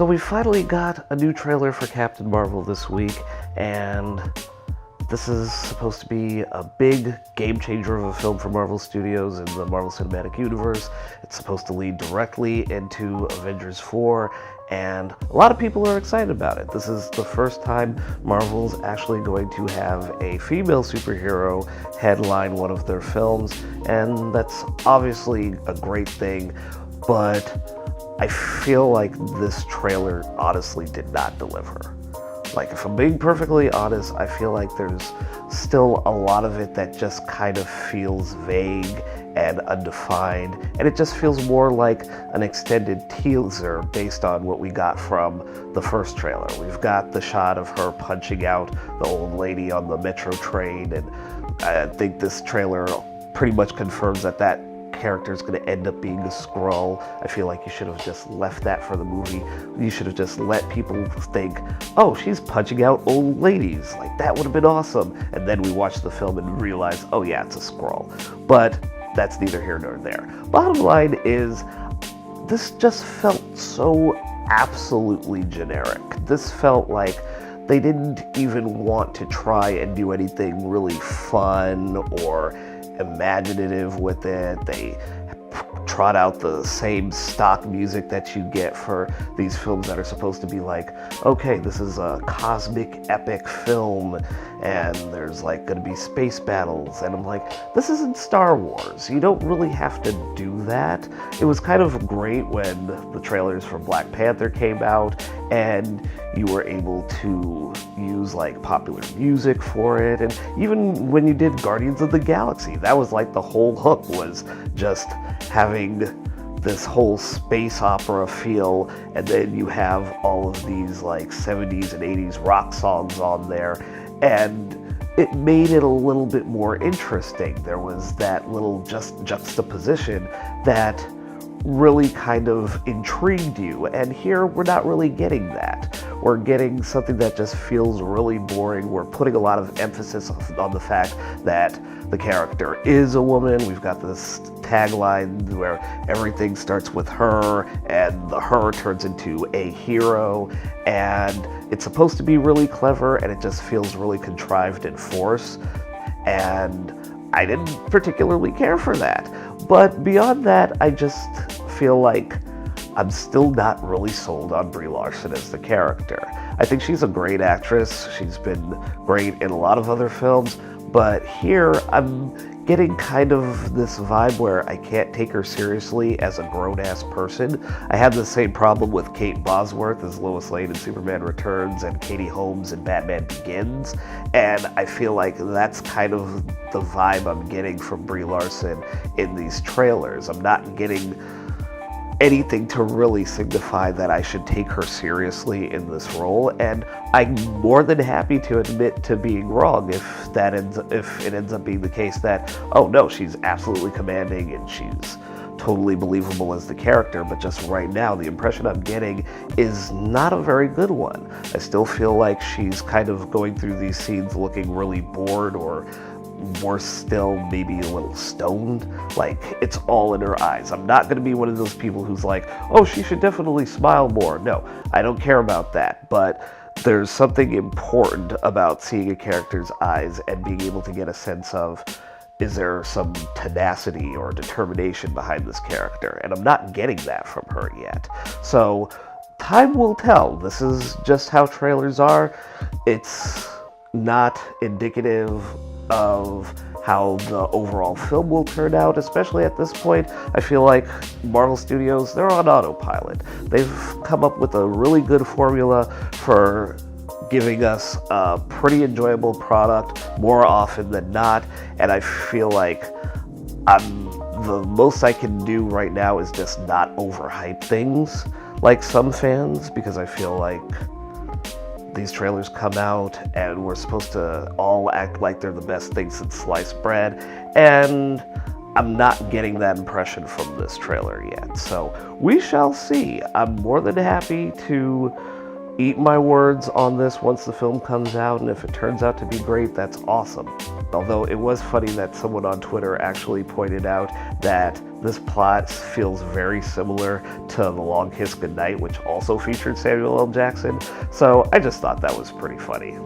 So we finally got a new trailer for Captain Marvel this week, and this is supposed to be a big game changer of a film for Marvel Studios in the Marvel Cinematic Universe. It's supposed to lead directly into Avengers 4, and a lot of people are excited about it. This is the first time Marvel's actually going to have a female superhero headline one of their films, and that's obviously a great thing, but I feel like this trailer honestly did not deliver. Like, if I'm being perfectly honest, I feel like there's still a lot of it that just kind of feels vague and undefined, and it just feels more like an extended teaser based on what we got from the first trailer. We've got the shot of her punching out the old lady on the metro train, and I think this trailer pretty much confirms that that character is going to end up being a Skrull. I feel like you should have just left that for the movie. You should have just let people think, oh, she's punching out old ladies. Like, that would have been awesome. And then we watch the film and realize, oh yeah, it's a Skrull. But that's neither here nor there. Bottom line is, this just felt so absolutely generic. This felt like they didn't even want to try and do anything really fun or imaginative with it. They trot out the same stock music that you get for these films that are supposed to be like, okay, this is a cosmic epic film and there's like gonna be space battles, and I'm like, this isn't Star Wars. You don't really have to do that. It was kind of great when the trailers for Black Panther came out and you were able to use like popular music for it, and even when you did Guardians of the Galaxy, that was like the whole hook, was just having this whole space opera feel, and then you have all of these like 70s and 80s rock songs on there, and it made it a little bit more interesting. There was that little juxtaposition that really kind of intrigued you, and here we're not really getting that. We're getting something that just feels really boring. We're putting a lot of emphasis on the fact that the character is a woman. We've got this tagline where everything starts with her, and the her turns into a hero, and it's supposed to be really clever, and it just feels really contrived and forced, and I didn't particularly care for that. But beyond that, I just feel like I'm still not really sold on Brie Larson as the character. I think she's a great actress. She's been great in a lot of other films, but here I'm getting kind of this vibe where I can't take her seriously as a grown-ass person. I had the same problem with Kate Bosworth as Lois Lane in Superman Returns and Katie Holmes in Batman Begins, and I feel like that's kind of the vibe I'm getting from Brie Larson in these trailers. I'm not getting anything to really signify that I should take her seriously in this role, and I'm more than happy to admit to being wrong if it ends up being the case that, oh no, she's absolutely commanding and she's totally believable as the character, but just right now the impression I'm getting is not a very good one. I still feel like she's kind of going through these scenes looking really bored, or worse still, maybe a little stoned. Like, it's all in her eyes. I'm not going to be one of those people who's like, oh, she should definitely smile more. No, I don't care about that, but there's something important about seeing a character's eyes and being able to get a sense of, is there some tenacity or determination behind this character? And I'm not getting that from her yet. So time will tell. This is just how trailers are. It's not indicative of how the overall film will turn out, especially at this point. I feel like Marvel Studios, they're on autopilot. They've come up with a really good formula for giving us a pretty enjoyable product more often than not, and I feel like the most I can do right now is just not overhype things like some fans, because I feel like these trailers come out and we're supposed to all act like they're the best thing since sliced bread, and I'm not getting that impression from this trailer yet. So we shall see. I'm more than happy to eat my words on this once the film comes out, and if it turns out to be great, that's awesome. Although it was funny that someone on Twitter actually pointed out that this plot feels very similar to The Long Kiss Goodnight, which also featured Samuel L. Jackson, so I just thought that was pretty funny.